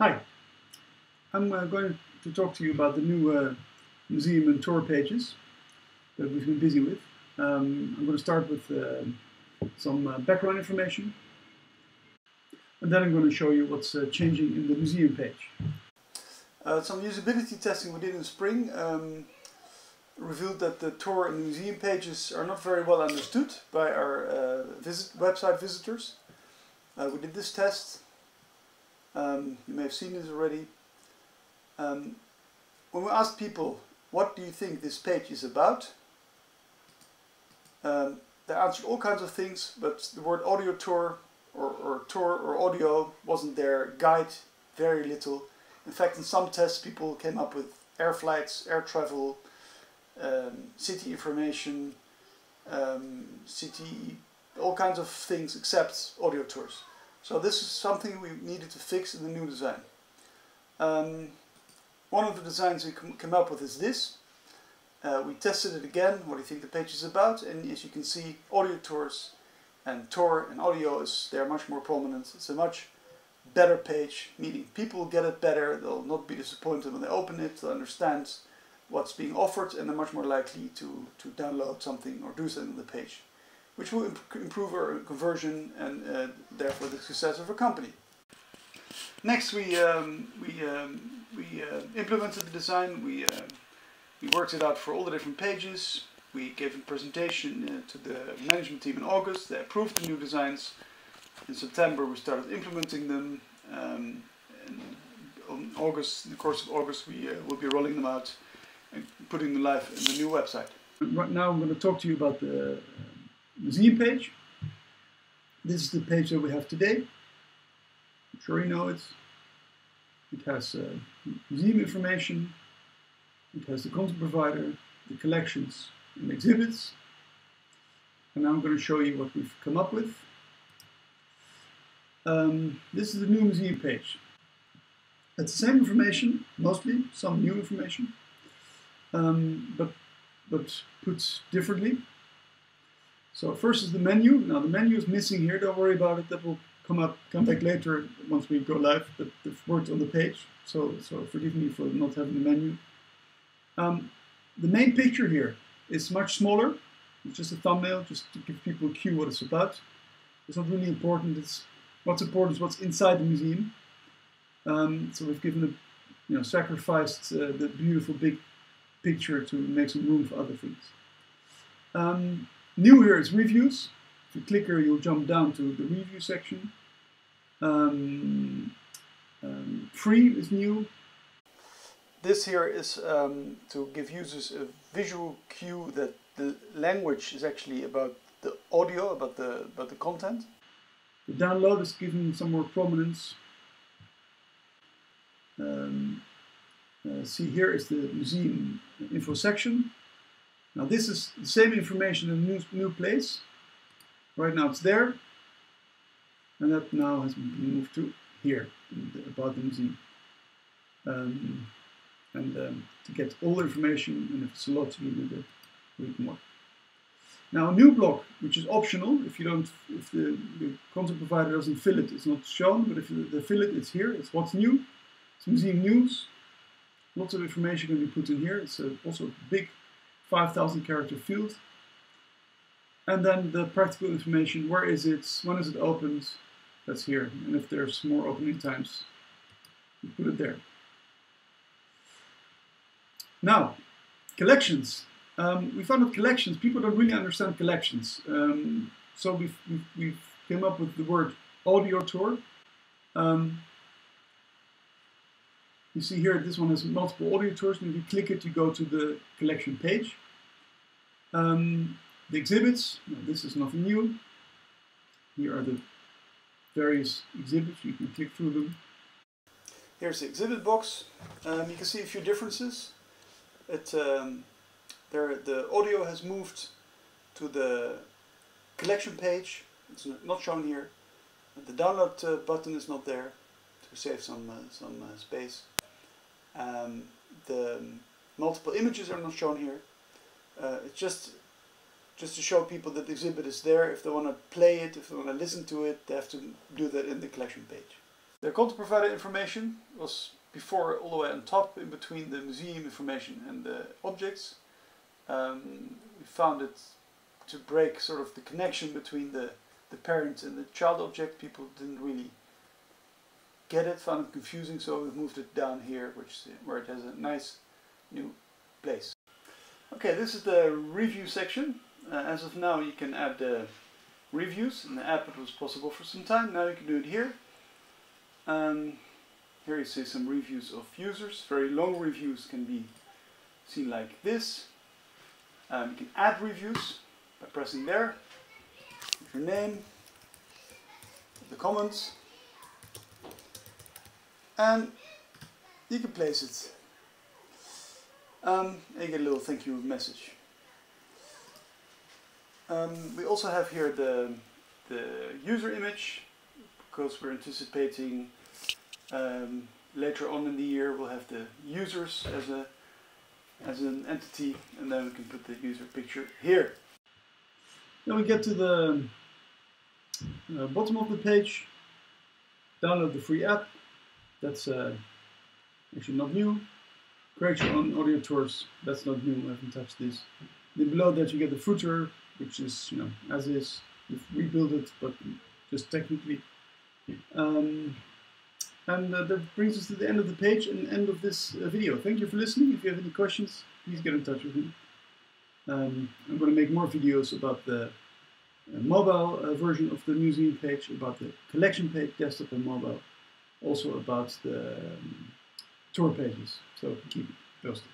Hi, I'm going to talk to you about the new museum and tour pages that we've been busy with. I'm going to start with some background information, and then I'm going to show you what's changing in the museum page. Some usability testing we did in spring revealed that the tour and museum pages are not very well understood by our website visitors. We did this test. You may have seen this already. When we asked people, what do you think this page is about? They answered all kinds of things, but the word audio tour or tour or audio wasn't there. Guide, very little. In fact, in some tests people came up with air flights, air travel, city information, all kinds of things except audio tours. So this is something we needed to fix in the new design. One of the designs we came up with is this. We tested it again, what do you think the page is about, and as you can see, audio tours and tour and audio they're much more prominent. It's a much better page, meaning people get it better, they'll not be disappointed when they open it, they'll understand what's being offered, and they're much more likely to download something or do something on the page, which will improve our conversion and therefore the success of our company. Next, we implemented the design. We worked it out for all the different pages. We gave a presentation to the management team in August. They approved the new designs. In September, we started implementing them. And in the course of August, we will be rolling them out and putting them live in the new website. Right now, I'm going to talk to you about the museum page. This is the page that we have today. I'm sure you know it. It has museum information. It has the content provider, the collections and exhibits. And now I'm going to show you what we've come up with. This is the new museum page. It's the same information, mostly, some new information, but put differently. So first is the menu. Now the menu is missing here, don't worry about it, that will come back later once we go live, but they've worked on the page, so forgive me for not having the menu. The main picture here is much smaller. It's just a thumbnail, just to give people a cue what it's about. It's not really important. What's important is what's inside the museum. So we've given sacrificed the beautiful big picture to make some room for other things. New here is reviews. If you click here, you'll jump down to the review section. Free is new. This here is to give users a visual cue that the language is actually about the audio, about the content. The download is given some more prominence. See, here is the museum info section. Now this is the same information in a new place. Right now it's there, and that now has been moved to here, about the museum. To get all the information, and if it's a lot, you need a read more. Now a new block, which is optional. If the content provider doesn't fill it, it's not shown. But if they fill it, it's here. It's what's new. It's museum news. Lots of information can be put in here. It's also a big 5,000 character field. And then the practical information, where is it, when is it opened, that's here. And if there's more opening times, you put it there. Now, collections. We found that collections, people don't really understand collections. So we've came up with the word audio tour. You see here, this one has multiple audio tours, and if you click it, you go to the collection page. The exhibits, this is nothing new. Here are the various exhibits, you can click through them. Here's the exhibit box. You can see a few differences. The audio has moved to the collection page. It's not shown here. The download button is not there to save some space. The multiple images are not shown here. It's just to show people that the exhibit is there. If they want to play it, if they want to listen to it, they have to do that in the collection page. The content provider information was before all the way on top, in between the museum information and the objects. We found it to break sort of the connection between the parent and the child object. People didn't really get it, found it confusing, so we've moved it down here, where it has a nice new place. Okay, this is the review section. As of now, you can add the reviews. In the app it was possible for some time, now you can do it here. Here you see some reviews of users. Very long reviews can be seen like this. You can add reviews by pressing there, your name, the comments, and you can place it. And you get a little thank you message. We also have here the user image, because we're anticipating later on in the year we'll have the users as an entity, and then we can put the user picture here. Then we get to the bottom of the page. Download the free app. That's actually not new. Create your own audio tours. That's not new. I haven't touched this. Then below that you get the footer, which is, as is. We've rebuilt it, but just technically. And that brings us to the end of the page and end of this video. Thank you for listening. If you have any questions, please get in touch with me. I'm going to make more videos about the mobile version of the museum page, about the collection page, desktop and mobile, also about the tour pages. So keep it posted.